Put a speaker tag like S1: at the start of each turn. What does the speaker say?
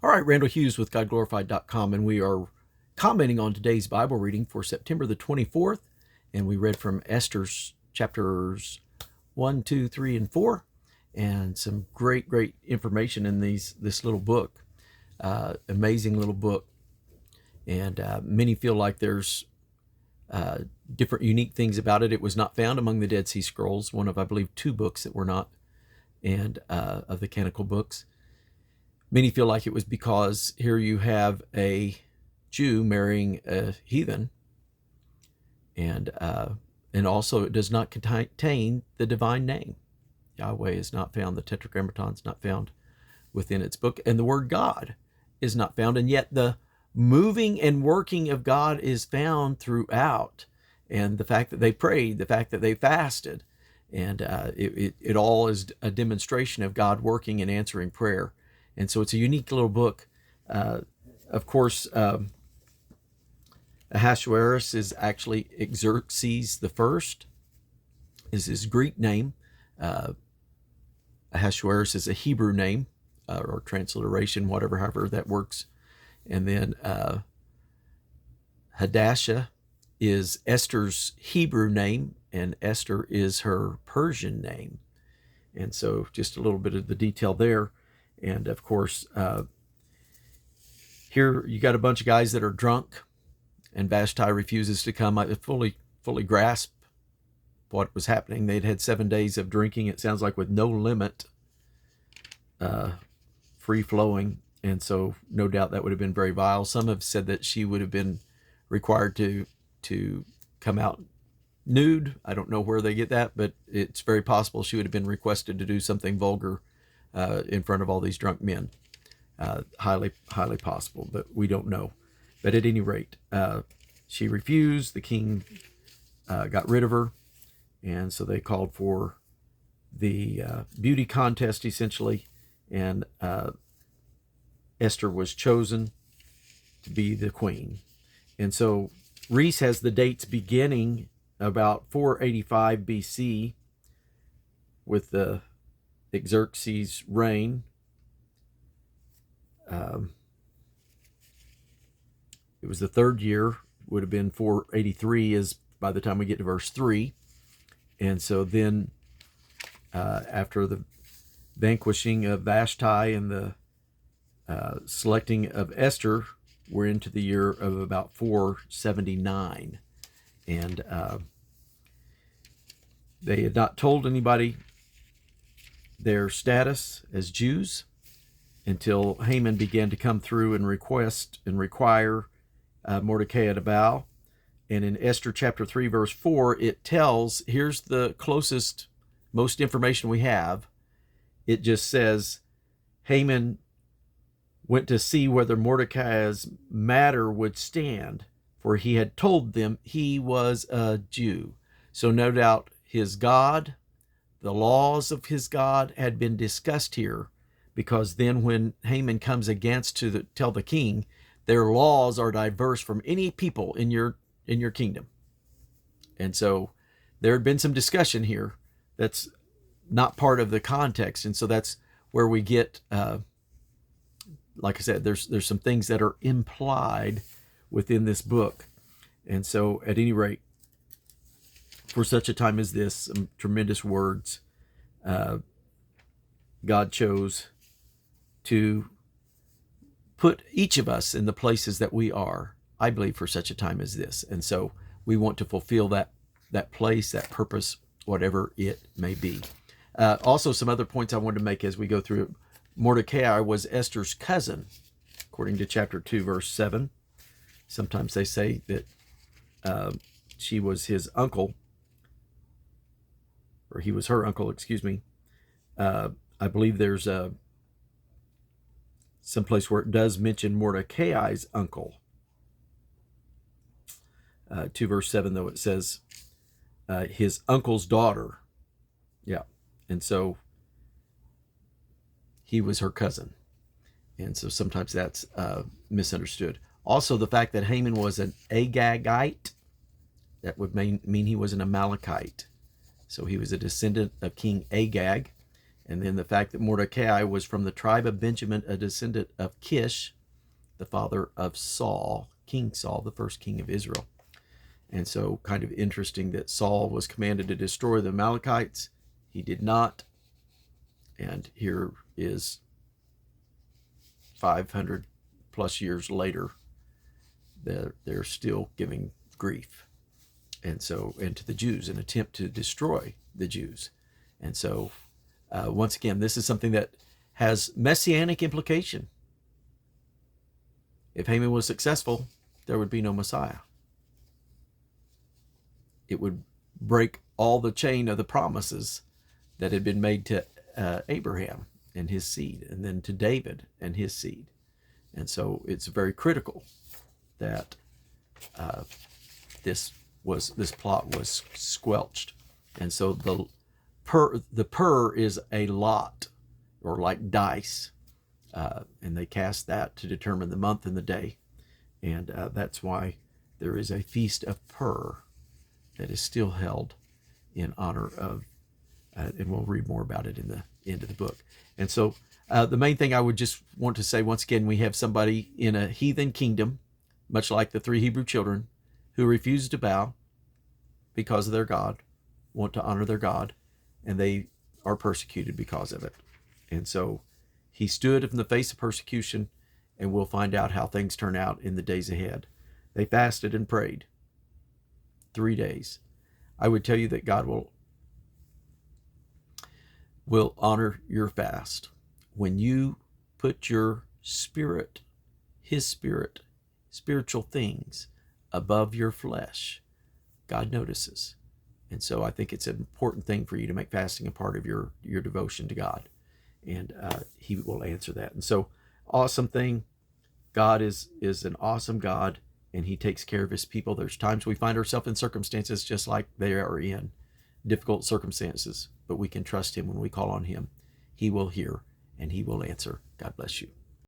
S1: All right, Randall Hughes with GodGlorified.com, and we are commenting on today's Bible reading for September the 24th, and we read from Esther's chapters 1, 2, 3, and 4, and some great information in this little book. Amazing little book, and many feel like there's different unique things about it. It was not found among the Dead Sea Scrolls, one of, I believe, 2 books that were not, and of the canonical books. Many feel like it was because here you have a Jew marrying a heathen, and also it does not contain the divine name. Yahweh is not found, the Tetragrammaton is not found within its book, and the word God is not found, and yet the moving and working of God is found throughout, and the fact that they prayed, the fact that they fasted, and it all is a demonstration of God working and answering prayer. And so it's a unique little book. Of course, Ahasuerus is actually Xerxes the First, is his Greek name. Ahasuerus is a Hebrew name, or transliteration, however that works. And then Hadassah is Esther's Hebrew name, and Esther is her Persian name. And so just a little bit of the detail there. And of course, here you got a bunch of guys that are drunk, and Vashti refuses to come. I fully grasp what was happening. They'd had 7 days of drinking, it sounds like, with no limit, free flowing. And so no doubt that would have been very vile. Some have said that she would have been required to come out nude. I don't know where they get that, but it's very possible she would have been requested to do something vulgar in front of all these drunk men. Highly possible, but we don't know. But at any rate, she refused. The king got rid of her, and so they called for the beauty contest, essentially, and Esther was chosen to be the queen. And so Reese has the dates beginning about 485 BC with the Xerxes' reign. It was the 3rd year, would have been 483 is by the time we get to verse 3. And so then after the vanquishing of Vashti and the selecting of Esther, we're into the year of about 479. And they had not told anybody their status as Jews until Haman began to come through and request and require Mordecai to bow. And in Esther chapter 3 verse 4, it tells, here's the closest, most information we have. It just says Haman went to see whether Mordecai's matter would stand, for he had told them he was a Jew. So no doubt his God, the laws of his God had been discussed here, because then when Haman comes against to tell the king, their laws are diverse from any people in your kingdom. And so there had been some discussion here that's not part of the context. And so that's where we get, like I said, there's some things that are implied within this book. And so at any rate, for such a time as this, some tremendous words. God chose to put each of us in the places that we are, I believe, for such a time as this. And so we want to fulfill that place, that purpose, whatever it may be. Also, some other points I wanted to make as we go through it. Mordecai was Esther's cousin, according to chapter 2, verse 7. Sometimes they say that she was his uncle, or he was her uncle, excuse me. I believe there's some place where it does mention Mordecai's uncle. 2 verse 7, though, it says his uncle's daughter. Yeah. And so he was her cousin. And so sometimes that's misunderstood. Also, the fact that Haman was an Agagite, that would mean he was an Amalekite. So he was a descendant of King Agag. And then the fact that Mordecai was from the tribe of Benjamin, a descendant of Kish, the father of Saul, King Saul, the first king of Israel. And so kind of interesting that Saul was commanded to destroy the Amalekites. He did not. And here is 500 plus years later, they're still giving grief. And to the Jews, an attempt to destroy the Jews. And so, once again, this is something that has messianic implication. If Haman was successful, there would be no Messiah. It would break all the chain of the promises that had been made to Abraham and his seed, and then to David and his seed. And so it's very critical that this plot was squelched. And so the pur is a lot, or like dice, and they cast that to determine the month and the day. And that's why there is a feast of Pur that is still held in honor of, and we'll read more about it in the end of the book. And so the main thing I would just want to say, once again, we have somebody in a heathen kingdom, much like the 3 Hebrew children, who refuse to bow because of their God, want to honor their God, and they are persecuted because of it. And so he stood in the face of persecution, and we'll find out how things turn out in the days ahead. They fasted and prayed 3 days. I would tell you that God will honor your fast when you put your spirit, his spirit, spiritual things above your flesh. God notices. And so I think it's an important thing for you to make fasting a part of your devotion to God. And he will answer that. And so, awesome thing. God is an awesome God, and he takes care of his people. There's times we find ourselves in circumstances just like they are in, difficult circumstances, but we can trust him when we call on him. He will hear and he will answer. God bless you.